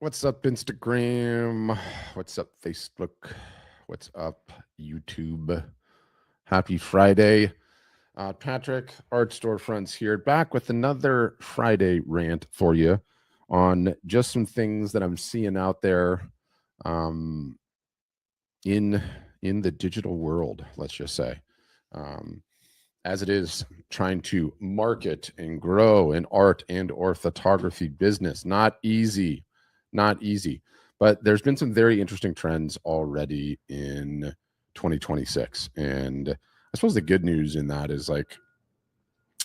What's up, Instagram? What's up, Facebook? What's up, YouTube? Happy Friday. Patrick, Art Storefronts here, back with another Friday rant for you on just some things that I'm seeing out there um, in in the digital world, let's just say. Um, as it is trying to market and grow an art and or photography business. Not easy, not easy. But there's been some very interesting trends already in 2026. And I suppose the good news in that is like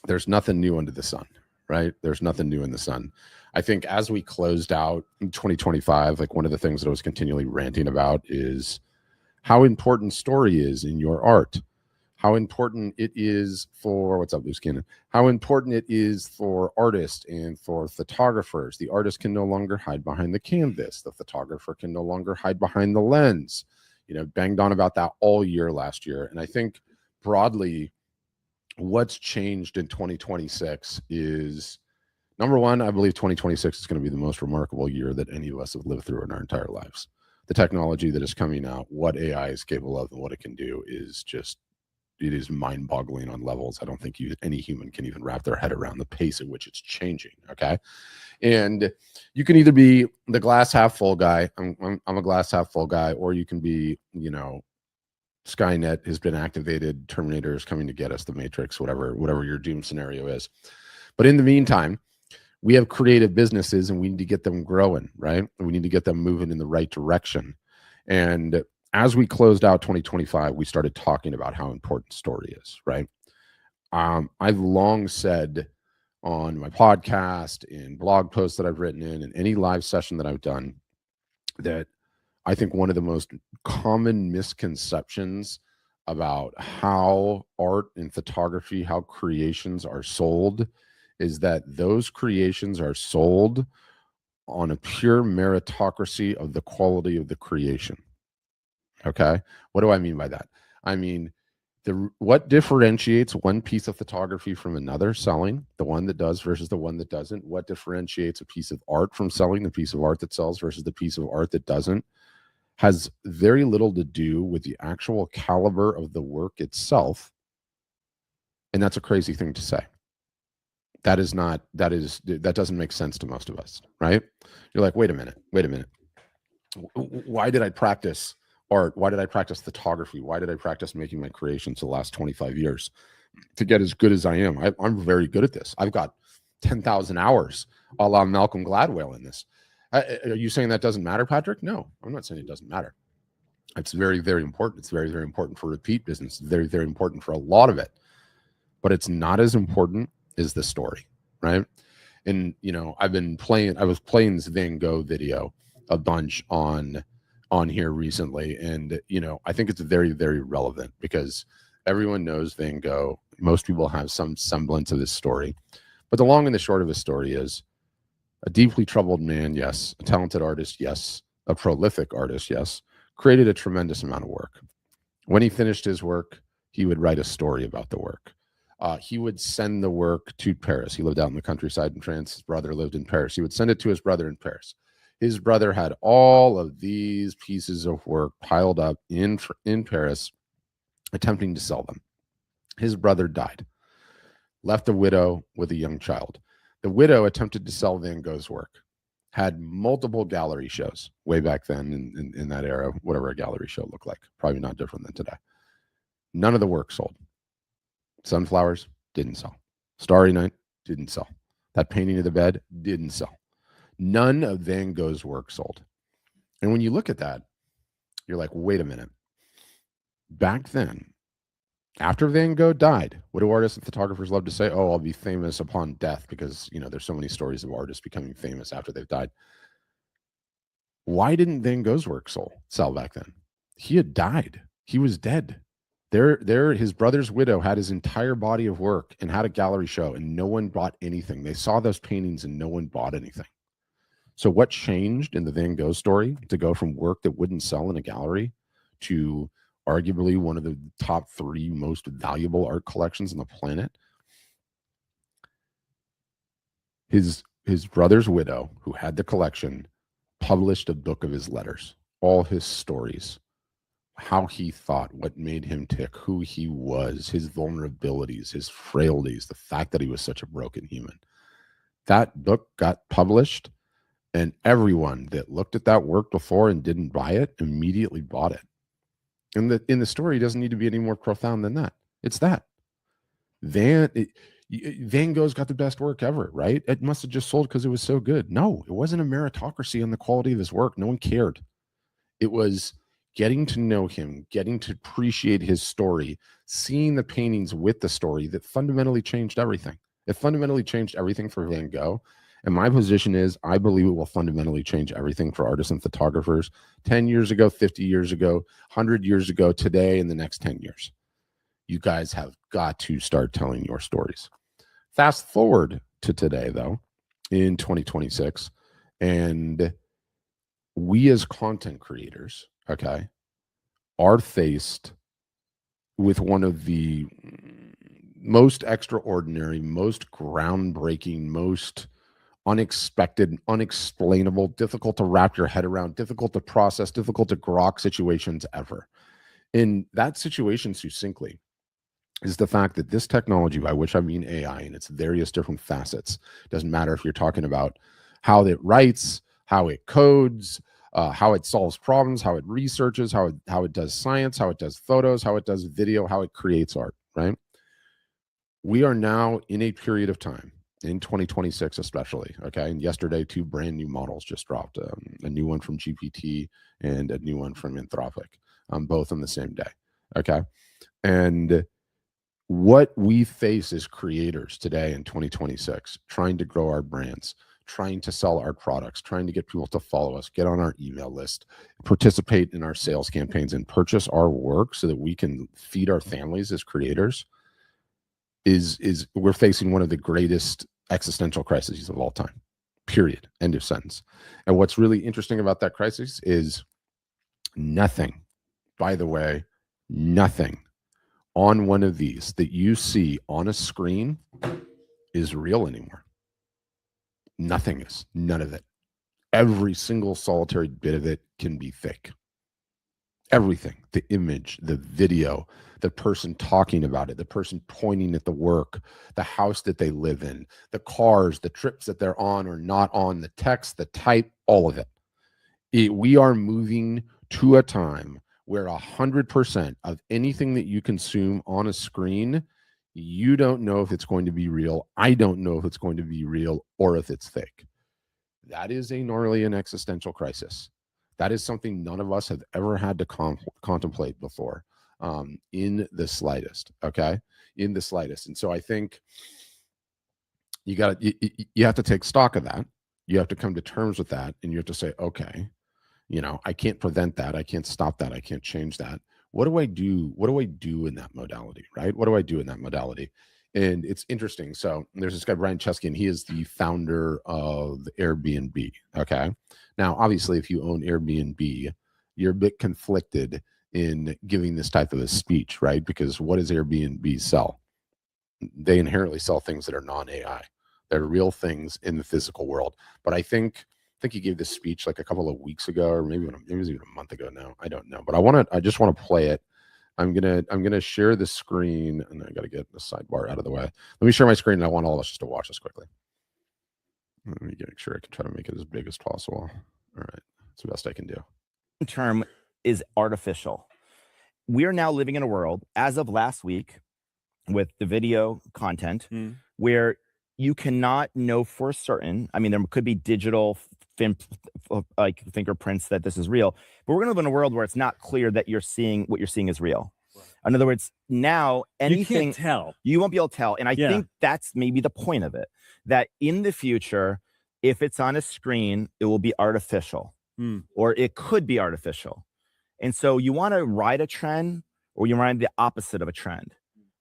there's nothing new under the sun, right? There's nothing new in the sun. I think as we closed out in 2025, like one of the things that I was continually ranting about is how important story is in your art, how important it is for what's up, loose cannon, how important it is for artists and for photographers. The artist can no longer hide behind the canvas, the photographer can no longer hide behind the lens. Banged on about that all year last year. And I think broadly what's changed in 2026 is, number one, I believe 2026 is going to be the most remarkable year that any of us have lived through in our entire lives. The technology that is coming out, what AI is capable of and what it can do is just, it is mind-boggling on levels I don't think any human can even wrap their head around the pace at which it's changing. Okay, and you can either be the glass half full guy. I'm a glass half full guy, or you can be, Skynet has been activated, Terminator is coming to get us, the Matrix, whatever your doom scenario is. But in the meantime, we have creative businesses and we need to get them growing, right? We need to get them moving in the right direction. And as we closed out 2025, we started talking about how important story is, right? I've long said on my podcast, in blog posts that I've written in any live session that I've done, that I think one of the most common misconceptions about how art and photography, how creations are sold, is that those creations are sold on a pure meritocracy of the quality of the creation. Okay. What do I mean by that? I mean, what differentiates one piece of photography from another selling, the one that does versus the one that doesn't? What differentiates a piece of art from selling, the piece of art that sells versus the piece of art that doesn't, has very little to do with the actual caliber of the work itself. And that's a crazy thing to say. That doesn't make sense to most of us, right? You're like, wait a minute. Why did I practice art? Why did I practice photography? Why did I practice making my creations the last 25 years to get as good as I am? I'm very good at this. I've got 10,000 hours a la Malcolm Gladwell in this. Are you saying that doesn't matter, Patrick? No, I'm not saying it doesn't matter. It's very, very important. It's very, very important for repeat business. It's very, very important for a lot of it. But it's not as important as the story, right? And, I was playing this Van Gogh video a bunch on here recently. And, I think it's very, very relevant because everyone knows Van Gogh. Most people have some semblance of this story. But the long and the short of his story is a deeply troubled man, yes. A talented artist, yes. A prolific artist, yes. Created a tremendous amount of work. When he finished his work, he would write a story about the work. He would send the work to Paris. He lived out in the countryside in France. His brother lived in Paris. He would send it to his brother in Paris. His brother had all of these pieces of work piled up in Paris, attempting to sell them. His brother died, left a widow with a young child. The widow attempted to sell Van Gogh's work, had multiple gallery shows way back then in that era, whatever a gallery show looked like, probably not different than today. None of the work sold. Sunflowers didn't sell. Starry Night didn't sell. That painting of the bed didn't sell. None of Van Gogh's work sold. And when you look at that, you're like, wait a minute. Back then, after Van Gogh died, what do artists and photographers love to say? Oh, I'll be famous upon death, because, there's so many stories of artists becoming famous after they've died. Why didn't Van Gogh's work sell back then? He had died. He was dead. His brother's widow had his entire body of work and had a gallery show, and no one bought anything. They saw those paintings and no one bought anything. So what changed in the Van Gogh story to go from work that wouldn't sell in a gallery to arguably one of the top 3 most valuable art collections on the planet? His brother's widow, who had the collection, published a book of his letters, all his stories, how he thought, what made him tick, who he was, his vulnerabilities, his frailties, the fact that he was such a broken human. That book got published, and everyone that looked at that work before and didn't buy it immediately bought it. And in the story doesn't need to be any more profound than that. It's that. Van Gogh's got the best work ever, right? It must have just sold because it was so good. No, it wasn't a meritocracy on the quality of his work. No one cared. It was getting to know him, getting to appreciate his story, seeing the paintings with the story that fundamentally changed everything. It fundamentally changed everything for Van Gogh. And my position is, I believe it will fundamentally change everything for artists and photographers 10 years ago, 50 years ago, 100 years ago, today, in the next 10 years. You guys have got to start telling your stories. Fast forward to today, though, in 2026, and we as content creators, okay, are faced with one of the most extraordinary, most groundbreaking, most unexpected, unexplainable, difficult to wrap your head around, difficult to process, difficult to grok situations ever. In that situation, succinctly, is the fact that this technology, by which I mean AI and its various different facets, doesn't matter if you're talking about how it writes, how it codes, how it solves problems, how it researches, how it does science, how it does photos, how it does video, how it creates art, right? We are now in a period of time, in 2026 especially, okay? And yesterday, 2 brand new models just dropped, a new one from GPT and a new one from Anthropic, both on the same day, okay? And what we face as creators today in 2026, trying to grow our brands, trying to sell our products, trying to get people to follow us, get on our email list, participate in our sales campaigns, and purchase our work so that we can feed our families as creators, is we're facing one of the greatest existential crises of all time, period, end of sentence. And what's really interesting about that crisis is nothing, by the way, nothing on one of these that you see on a screen is real anymore. Nothing is. None of it. Every single solitary bit of it can be fake. Everything, the image, the video, the person talking about it, the person pointing at the work, the house that they live in, the cars, the trips that they're on or not on, the text, the type, all of it. We are moving to a time where 100% of anything that you consume on a screen, you don't know if it's going to be real. I don't know if it's going to be real or if it's fake. That is a gnarly and existential crisis. That is something none of us have ever had to contemplate before, in the slightest, okay? In the slightest. And so I think you have to take stock of that. You have to come to terms with that, and you have to say, okay, I can't prevent that. I can't stop that. I can't change that. What do I do? What do I do in that modality, right? What do I do in that modality? And it's interesting. So there's this guy, Brian Chesky, and he is the founder of Airbnb, okay? Now, obviously, if you own Airbnb, you're a bit conflicted in giving this type of a speech, right? Because what does Airbnb sell? They inherently sell things that are non-AI. They're real things in the physical world. But I think he gave this speech like a couple of weeks ago, or maybe it was even a month ago now. I don't know. But I just want to play it. I'm gonna share the screen, and I gotta get the sidebar out of the way. Let me share my screen, and I want all of us just to watch this quickly. Let me make sure I can try to make it as big as possible. All right, that's the best I can do. Term is artificial. We are now living in a world, as of last week, with the video content, where you cannot know for certain. I mean, there could be digital like fingerprints that this is real, but we're going to live in a world where it's not clear that what you're seeing is real. Right. In other words, now anything you can't tell. You won't be able to tell. And I think that's maybe the point of it, that in the future, if it's on a screen, it will be artificial, or it could be artificial. And so you want to ride a trend, or you ride the opposite of a trend.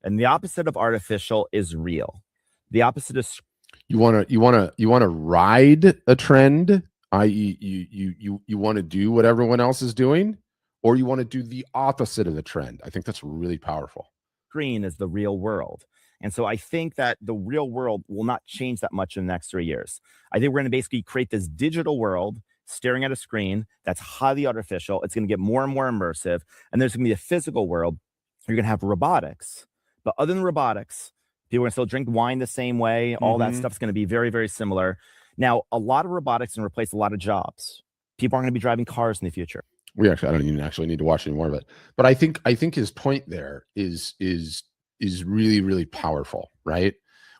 And the opposite of artificial is real. The opposite is you want to ride a trend, i.e., you want to do what everyone else is doing, or you want to do the opposite of the trend. I think that's really powerful. Screen is the real world. And so I think that the real world will not change that much in the next 3 years. I think we're going to basically create this digital world staring at a screen that's highly artificial. It's going to get more and more immersive. And there's going to be a physical world. You're going to have robotics. But other than robotics, people are going to still drink wine the same way. All that stuff's going to be very, very similar. Now, a lot of robotics can replace a lot of jobs. People aren't going to be driving cars in the future. I don't even actually need to watch any more of it. But I think his point there is really, really powerful, right?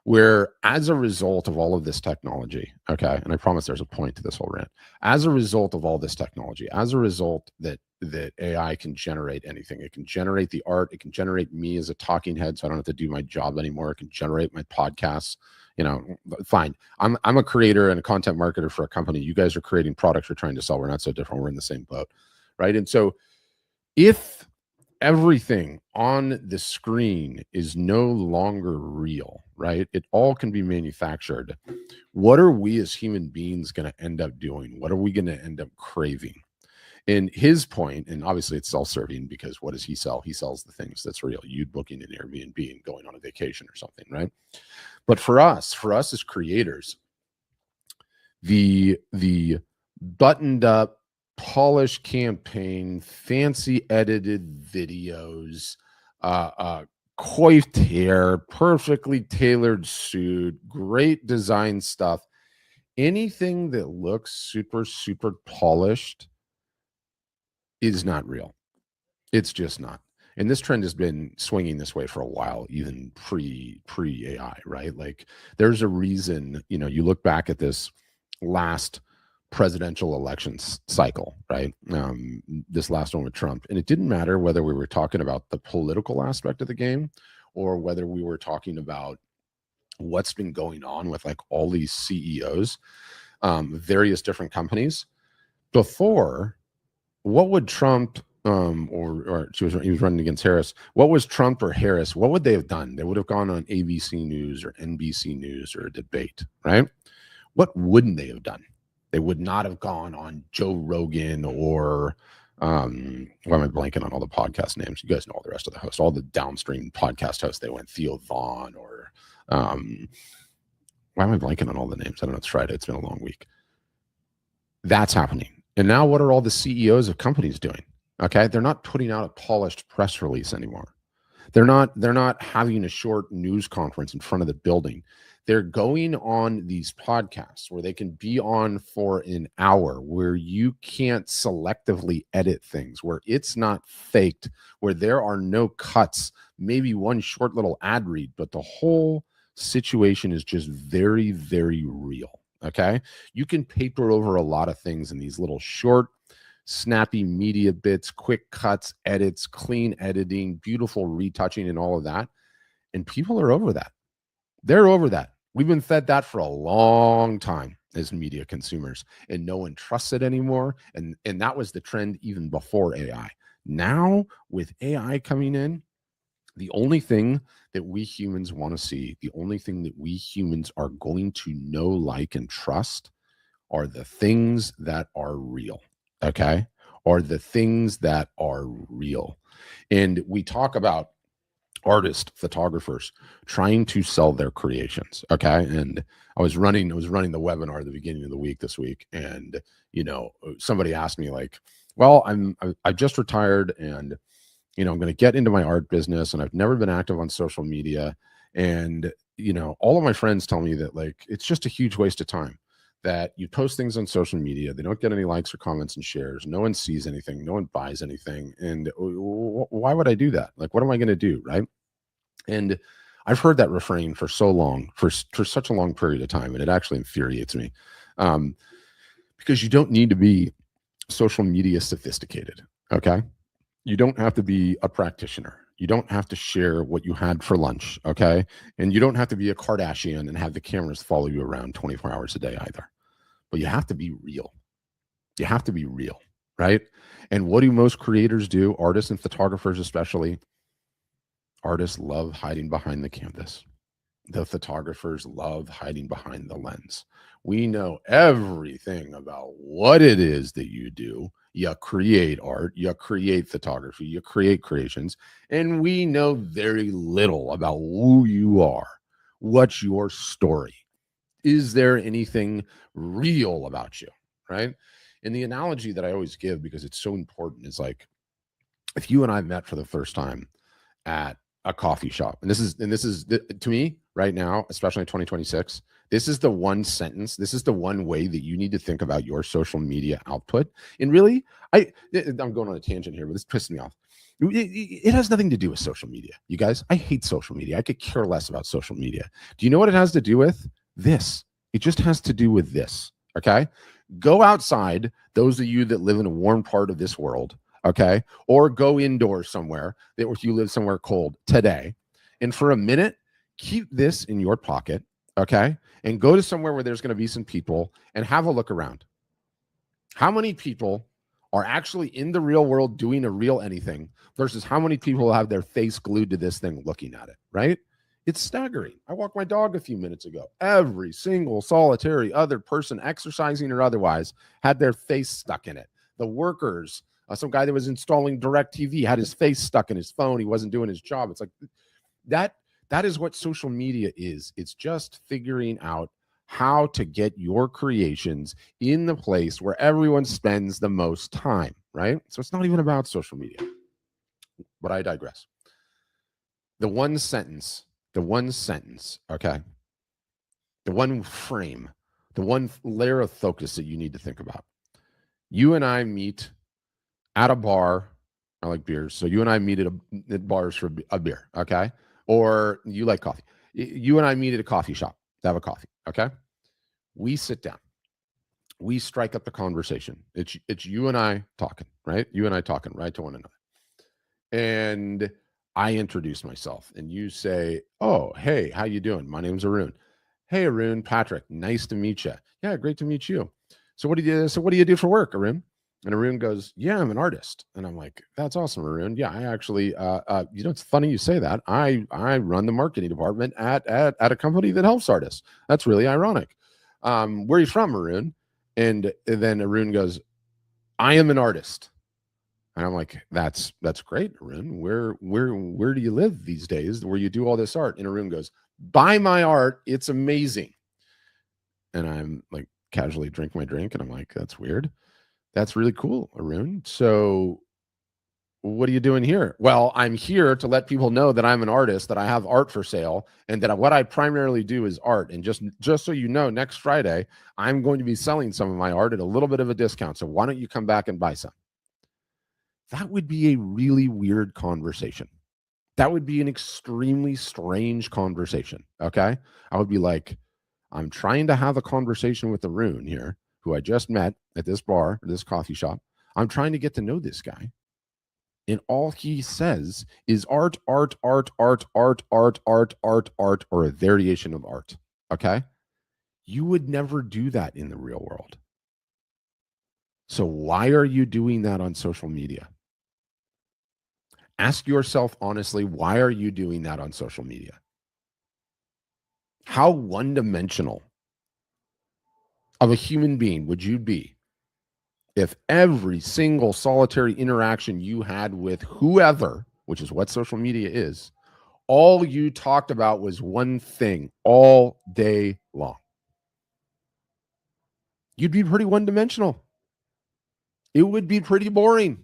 Where as a result of all of this technology, okay, and I promise there's a point to this whole rant. As a result of all this technology, as a result that AI can generate anything, it can generate the art, it can generate me as a talking head, so I don't have to do my job anymore. It can generate my podcasts. Fine. I'm a creator and a content marketer for a company. You guys are creating products you're trying to sell. We're not so different. We're in the same boat, right? And so if everything on the screen is no longer real, right? It all can be manufactured. What are we as human beings going to end up doing? What are we going to end up craving? And his point, and obviously it's self-serving, because what does he sell? He sells the things that's real. You booking an Airbnb and going on a vacation or something, right? But for us as creators, the buttoned up, polished campaign, fancy edited videos, coiffed hair, perfectly tailored suit, great design stuff, anything that looks super, super polished is not real. It's just not. And this trend has been swinging this way for a while, even pre AI, right? Like there's a reason, you look back at this last presidential elections cycle, right? This last one with Trump, and it didn't matter whether we were talking about the political aspect of the game or whether we were talking about what's been going on with like all these CEOs, various different companies. Before, what would Trump he was running against Harris. What was Trump or Harris? What would they have done? They would have gone on ABC News or NBC News or a debate, right? What wouldn't they have done? They would not have gone on Joe Rogan or why am I blanking on all the podcast names? You guys know all the rest of the hosts, all the downstream podcast hosts. They went Theo Vaughn or why am I blanking on all the names? I don't know. It's Friday. It's been a long week. That's happening. And now what are all the CEOs of companies doing? Okay. They're not putting out a polished press release anymore. They're not having a short news conference in front of the building. They're going on these podcasts where they can be on for an hour, where you can't selectively edit things, where it's not faked, where there are no cuts, maybe one short little ad read, but the whole situation is just very, very real. Okay. You can paper over a lot of things in these little short, snappy media bits, quick cuts, edits, clean editing, beautiful retouching, and all of that. And people are over that. They're over that. We've been fed that for a long time as media consumers, and no one trusts it anymore. And that was the trend even before AI. Now, with AI coming in, the only thing that we humans want to see, the only thing that we humans are going to know, like, and trust are the things that are real. Okay? Are the things that are real. And we talk about artists, photographers trying to sell their creations. Okay. And I was running the webinar at the beginning of the week this week. And, somebody asked me like, well, I've just retired and, I'm going to get into my art business and I've never been active on social media. And, all of my friends tell me that like, it's just a huge waste of time, that you post things on social media. They don't get any likes or comments and shares. No one sees anything. No one buys anything. And why would I do that? Like, what am I going to do? Right. And I've heard that refrain for so long, for such a long period of time. And it actually infuriates me because you don't need to be social media sophisticated. Okay. You don't have to be a practitioner. You don't have to share what you had for lunch. Okay. And you don't have to be a Kardashian and have the cameras follow you around 24 hours a day either. But you have to be real. You have to be real, right? And what do most creators do? Artists and photographers especially. Artists love hiding behind the canvas. The photographers love hiding behind the lens. We know everything about what it is that you do. You create art, you create photography, you create creations, and we know very little about who you are. What's your story? Is there anything real about you? right? And the analogy that I always give, because it's so important, is like, if you and I met for the first time at a coffee shop, and this is to me right now, especially in 2026, this is the one sentence, this is the one way that you need to think about your social media output. And really, I'm going on a tangent here, but this pissed me off. It has nothing to do with social media, you guys. I hate social media. I could care less about social media. Do you know what it has to do with? This. It just has to do with this. Okay, go outside, those of you that live in a warm part of this world, okay, or go indoors somewhere that if you live somewhere cold today, and for a minute keep this in your pocket, okay, and go to somewhere where there's going to be some people and have a look around. How many people are actually in the real world doing a real anything versus how many people have their face glued to this thing looking at it, right? It's staggering. I walked my dog a few minutes ago. Every single solitary other person, exercising or otherwise, had their face stuck in it. The workers, some guy that was installing DirecTV had his face stuck in his phone. He wasn't doing his job. It's like that is what social media is. It's just figuring out how to get your creations in the place where everyone spends the most time, right? So it's not even about social media. But I digress. The one sentence, okay? The one frame, the one layer of focus that you need to think about. You and I meet at a bar. I like beers. So you and I meet at bars for a beer, okay? Or you like coffee. You and I meet at a coffee shop to have a coffee, okay? We sit down. We strike up the conversation. It's you and I talking, right? You and I talking, right, to one another. And I introduce myself, and you say, "Oh, hey, how you doing? My name's Arun." "Hey, Arun, Patrick, nice to meet you." "Yeah, great to meet you." So what do you do for work, Arun?" And Arun goes, "Yeah, I'm an artist." And I'm like, "That's awesome, Arun. Yeah, I actually, it's funny you say that. I run the marketing department at a company that helps artists. That's really ironic. Where are you from, Arun?" And then Arun goes, "I am an artist." And I'm like, that's great, Arun. Where do you live these days where you do all this art?" And Arun goes, "Buy my art. It's amazing." And I'm like, casually drink my drink, and I'm like, that's weird. "That's really cool, Arun. So what are you doing here?" "Well, I'm here to let people know that I'm an artist, that I have art for sale, and that what I primarily do is art. And just so you know, next Friday, I'm going to be selling some of my art at a little bit of a discount. So why don't you come back and buy some?" That would be a really weird conversation. That would be an extremely strange conversation, okay? I would be like, I'm trying to have a conversation with Arun here, who I just met at this bar, or this coffee shop. I'm trying to get to know this guy. And all he says is art, art, art, art, art, art, art, art, art, or a variation of art, okay? You would never do that in the real world. So why are you doing that on social media? Ask yourself honestly, why are you doing that on social media? How one-dimensional of a human being would you be if every single solitary interaction you had with whoever, which is what social media is, all you talked about was one thing all day long? You'd be pretty one-dimensional. It would be pretty boring.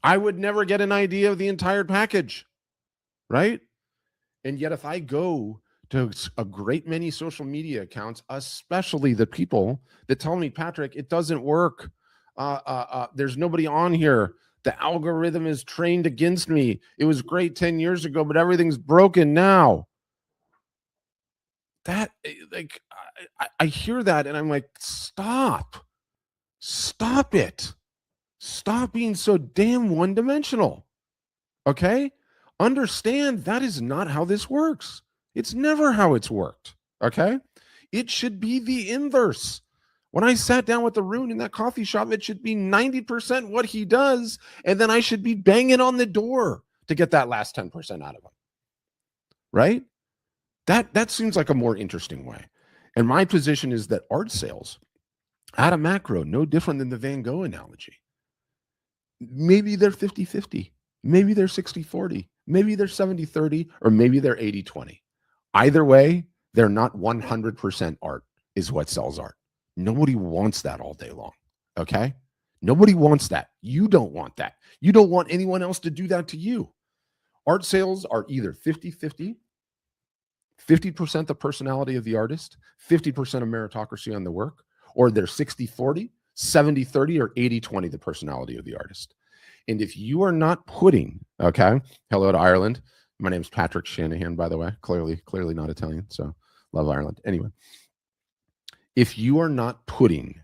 I would never get an idea of the entire package, right? And yet if I go to a great many social media accounts, especially the people that tell me, "Patrick, it doesn't work. There's nobody on here. The algorithm is trained against me. It was great 10 years ago, but everything's broken now." That, like, I hear that and I'm like, stop it. Stop being so damn one-dimensional. Okay? Understand that is not how this works. It's never how it's worked. Okay? It should be the inverse. When I sat down with Arun in that coffee shop, it should be 90% what he does, and then I should be banging on the door to get that last 10% out of him. Right? That seems like a more interesting way. And my position is that art sales at a macro, no different than the Van Gogh analogy. Maybe they're 50-50. Maybe they're 60-40. Maybe they're 70-30, or maybe they're 80-20. Either way, they're not 100% art is what sells art. Nobody wants that all day long. Okay. Nobody wants that. You don't want that. You don't want anyone else to do that to you. Art sales are either 50-50, 50% the personality of the artist, 50% of meritocracy on the work, or they're 60-40, 70-30, or 80-20 the personality of the artist. And if you are not putting, okay, hello to Ireland. My name's Patrick Shanahan, by the way. Clearly not Italian, so love Ireland. Anyway, if you are not putting,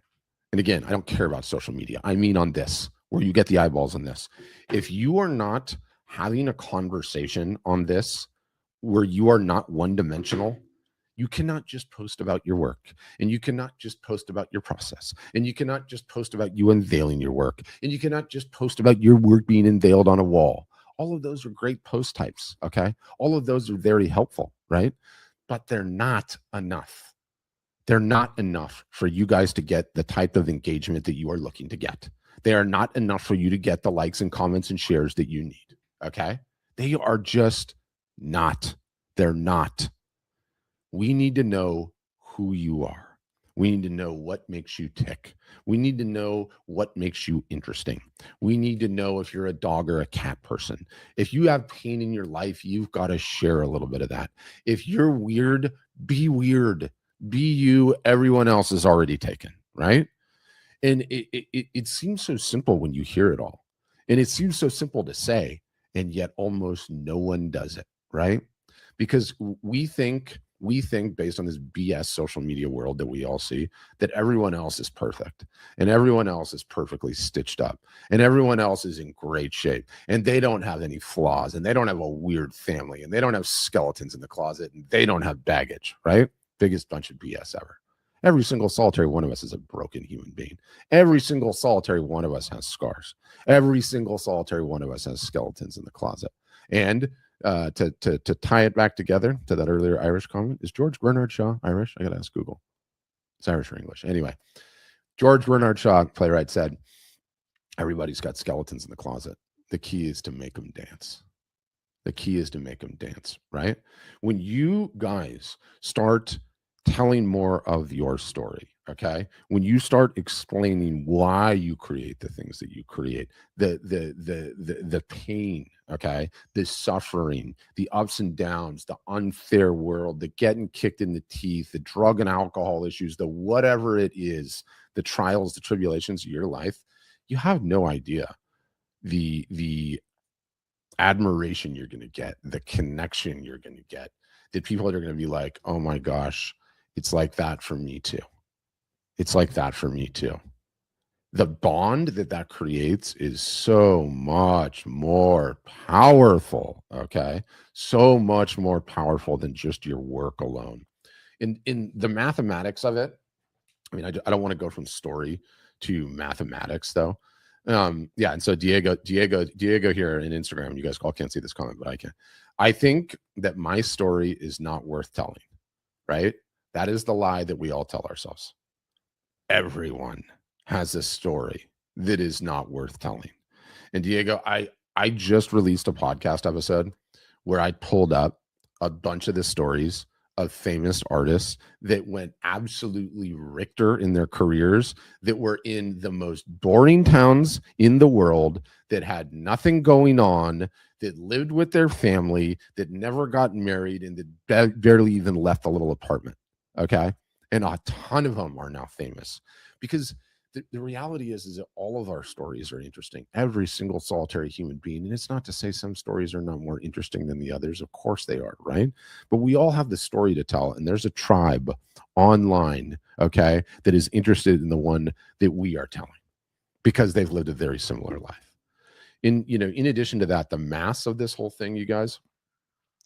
and again, I don't care about social media. I mean on this, where you get the eyeballs on this. If you are not having a conversation on this, where you are not one-dimensional, you cannot just post about your work, and you cannot just post about your process, and you cannot just post about you unveiling your work, and you cannot just post about your work being unveiled on a wall. All of those are great post types, okay? All of those are very helpful, right? But they're not enough. They're not enough for you guys to get the type of engagement that you are looking to get. They are not enough for you to get the likes and comments and shares that you need, okay? They are just not. They're not. We need to know who you are. We need to know what makes you tick. We need to know what makes you interesting. We need to know if you're a dog or a cat person. If you have pain in your life, you've got to share a little bit of that. If you're weird, be weird. Be you. Everyone else is already taken, right? And it seems so simple when you hear it all. And it seems so simple to say, and yet almost no one does it, right? Because we think based on this BS social media world that we all see, that everyone else is perfect and everyone else is perfectly stitched up and everyone else is in great shape and they don't have any flaws and they don't have a weird family and they don't have skeletons in the closet and they don't have baggage, right? Biggest bunch of BS ever. Every single solitary one of us is a broken human being. Every single solitary one of us has scars. Every single solitary one of us has skeletons in the closet. And to tie it back together to that earlier Irish comment, is George Bernard Shaw Irish? I gotta ask Google. It's Irish or English. Anyway, George Bernard Shaw, playwright, said, everybody's got skeletons in the closet. The key is to make them dance. The key is to make them dance, right? When you guys start telling more of your story, okay, when you start explaining why you create the things that you create, the pain, okay, the suffering, the ups and downs, the unfair world, the getting kicked in the teeth, the drug and alcohol issues, the whatever it is, the trials, the tribulations of your life, you have no idea the admiration you're going to get, the connection you're going to get, that people are going to be like, oh my gosh, it's like that for me too. It's like that for me too. The bond that creates is so much more powerful, okay? So much more powerful than just your work alone. In the mathematics of it, I mean, I don't want to go from story to mathematics though. Yeah, and so Diego here in Instagram, you guys all can't see this comment, but I can. I think that my story is not worth telling, right? That is the lie that we all tell ourselves. Everyone has a story that is not worth telling. And Diego, I just released a podcast episode where I pulled up a bunch of the stories of famous artists that went absolutely Richter in their careers, that were in the most boring towns in the world, that had nothing going on, that lived with their family, that never got married, and that barely even left the little apartment. Okay. And a ton of them are now famous because the reality is that all of our stories are interesting. Every single solitary human being. And it's not to say some stories are not more interesting than the others. Of course they are, right? But we all have the story to tell. And there's a tribe online, okay, that is interested in the one that we are telling because they've lived a very similar life. In addition to that, the mass of this whole thing, you guys,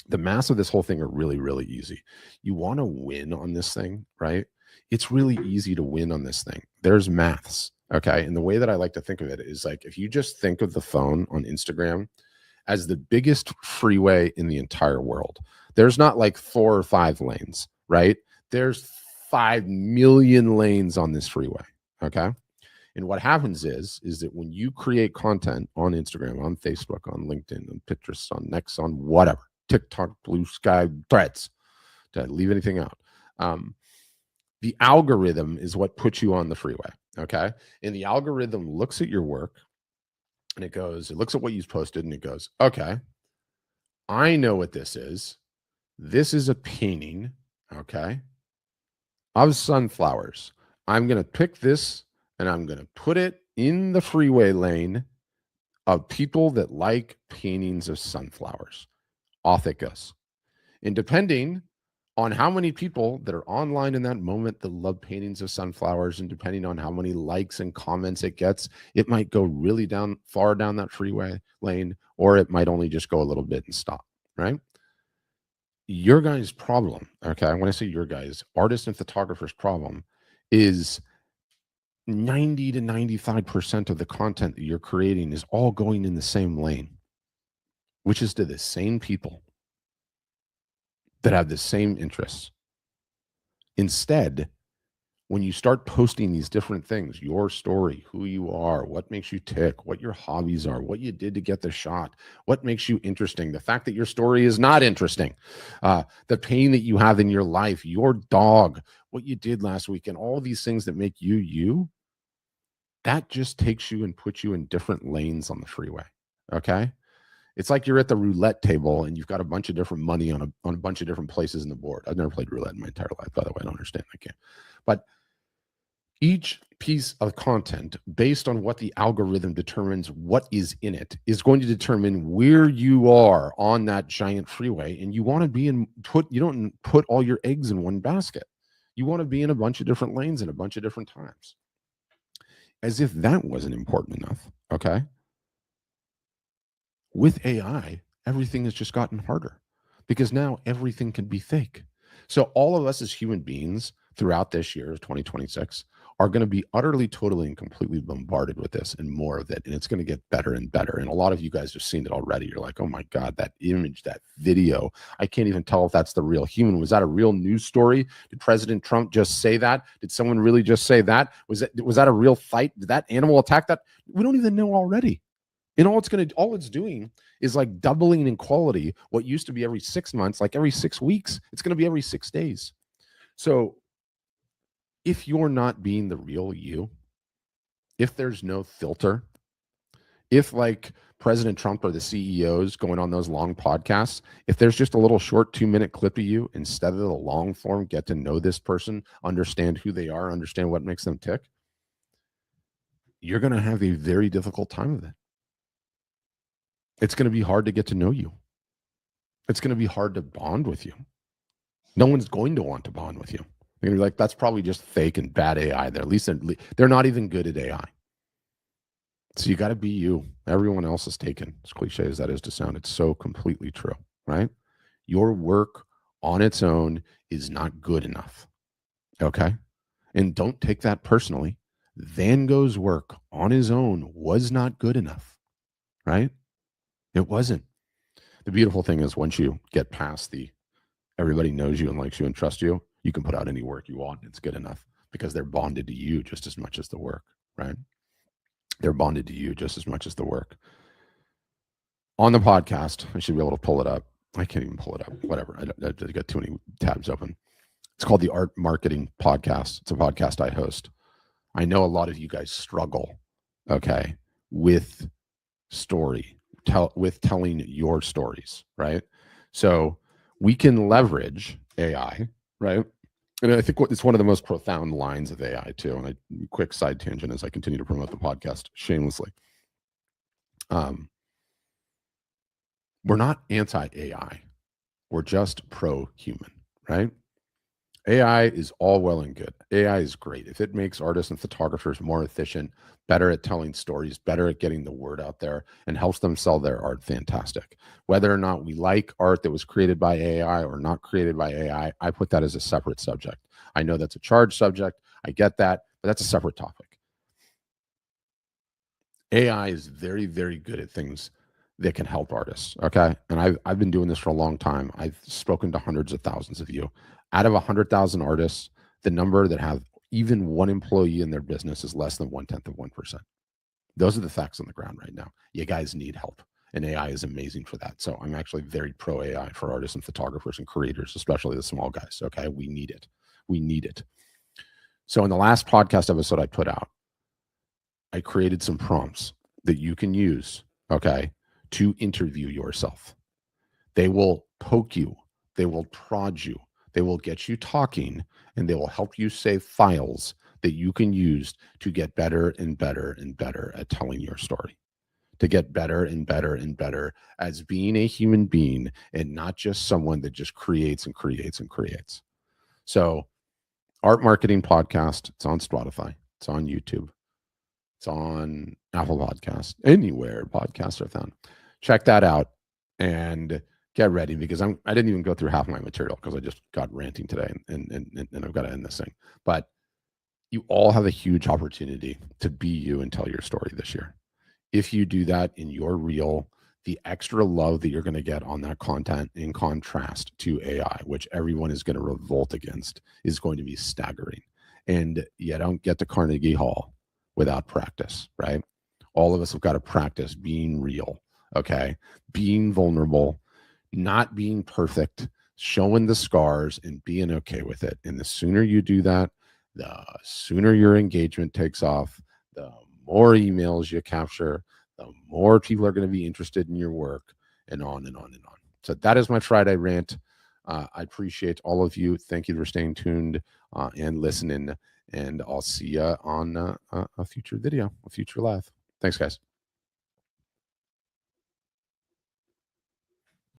the mass of this whole thing are really, really easy. You want to win on this thing, right? It's really easy to win on this thing. There's maths, okay? And the way that I like to think of it is like, if you just think of the phone on Instagram as the biggest freeway in the entire world, there's not like 4 or 5 lanes, right? There's 5 million lanes on this freeway, okay? And what happens is that when you create content on Instagram, on Facebook, on LinkedIn, on Pinterest, on Next, on whatever, TikTok, Blue Sky, Threads, did I leave anything out? The algorithm is what puts you on the freeway. Okay. And the algorithm looks at your work and it looks at what you've posted and it goes, okay, I know what this is. This is a painting, okay, of sunflowers. I'm going to pick this and I'm going to put it in the freeway lane of people that like paintings of sunflowers. Off it goes. And depending on how many people that are online in that moment that love paintings of sunflowers, and depending on how many likes and comments it gets, it might go really far down that freeway lane, or it might only just go a little bit and stop, right? Your guys' problem, okay, when I say your guys, artists and photographers' problem is 90 to 95% of the content that you're creating is all going in the same lane, which is to the same people that have the same interests. Instead, when you start posting these different things, your story, who you are, what makes you tick, what your hobbies are, what you did to get the shot, what makes you interesting, the fact that your story is not interesting, the pain that you have in your life, your dog, what you did last week, and all these things that make you you, that just takes you and puts you in different lanes on the freeway. Okay. It's like you're at the roulette table and you've got a bunch of different money on a bunch of different places in the board. I've never played roulette in my entire life, by the way. I don't understand that game. But each piece of content, based on what the algorithm determines what is in it, is going to determine where you are on that giant freeway. And you want to be you don't put all your eggs in one basket. You want to be in a bunch of different lanes at a bunch of different times. As if that wasn't important enough. Okay. With AI, everything has just gotten harder because now everything can be fake. So all of us as human beings throughout this year of 2026 are going to be utterly, totally, and completely bombarded with this and more of it. And it's going to get better and better. And a lot of you guys have seen it already. You're like, oh my God, that image, that video, I can't even tell if that's the real human. Was that a real news story? Did President Trump just say that? Did someone really just say that? Was that a real fight? Did that animal attack that? We don't even know already. And all it's doing is like doubling in quality. What used to be every 6 months, like every 6 weeks, it's going to be every 6 days. So if you're not being the real you, if there's no filter, if like President Trump or the CEOs going on those long podcasts, if there's just a little short 2-minute clip of you instead of the long form, get to know this person, understand who they are, understand what makes them tick, you're going to have a very difficult time with it. It's going to be hard to get to know you. It's going to be hard to bond with you. No one's going to want to bond with you. They're going to be like, that's probably just fake and bad AI. At least they're not even good at AI. So you got to be you. Everyone else is taken. As cliche as that is to sound, it's so completely true, right? Your work on its own is not good enough. Okay? And don't take that personally. Van Gogh's work on his own was not good enough, right? It wasn't. The beautiful thing is once you get past everybody knows you and likes you and trusts you, you can put out any work you want. It's good enough because they're bonded to you just as much as the work, right? They're bonded to you just as much as the work. On the podcast, I should be able to pull it up. I can't even pull it up. Whatever. I got too many tabs open. It's called the Art Marketing Podcast. It's a podcast I host. I know a lot of you guys struggle, okay, with telling your stories, right? So we can leverage AI, right? And I think it's one of the most profound lines of AI too. And quick side tangent as I continue to promote the podcast shamelessly. We're not anti-AI. We're just pro-human, right? AI is all well and good. AI is great. If it makes artists and photographers more efficient, better at telling stories, better at getting the word out there, and helps them sell their art, fantastic. Whether or not we like art that was created by AI or not created by AI, I put that as a separate subject. I know that's a charged subject. I get that, but that's a separate topic. AI is very, very good at things that can help artists, okay? And I've been doing this for a long time. I've spoken to hundreds of thousands of you. Out of 100,000 artists, the number that have even one employee in their business is less than 0.1%. Those are the facts on the ground right now. You guys need help, and AI is amazing for that. So I'm actually very pro AI for artists and photographers and creators, especially the small guys, okay? We need it. We need it. So in the last podcast episode I put out, I created some prompts that you can use, okay, to interview yourself. They will poke you, they will prod you, they will get you talking, and they will help you save files that you can use to get better and better and better at telling your story, to get better and better and better as being a human being and not just someone that just creates and creates and creates. So, Art Marketing Podcast, it's on Spotify, it's on YouTube, it's on Apple Podcasts, anywhere podcasts are found. Check that out and get ready, because I didn't even go through half my material because I just got ranting today, and I've got to end this thing. But you all have a huge opportunity to be you and tell your story this year. If you do that in your reel, the extra love that you're going to get on that content in contrast to AI, which everyone is going to revolt against, is going to be staggering. And you don't get to Carnegie Hall without practice, right? All of us have got to practice being real, okay? Being vulnerable, not being perfect, showing the scars and being okay with it. And the sooner you do that, the sooner your engagement takes off, the more emails you capture, the more people are going to be interested in your work, and on and on and on. So that is my Friday rant. I appreciate all of you. Thank you for staying tuned and listening. And I'll see you on a future video, a future live. Thanks, guys.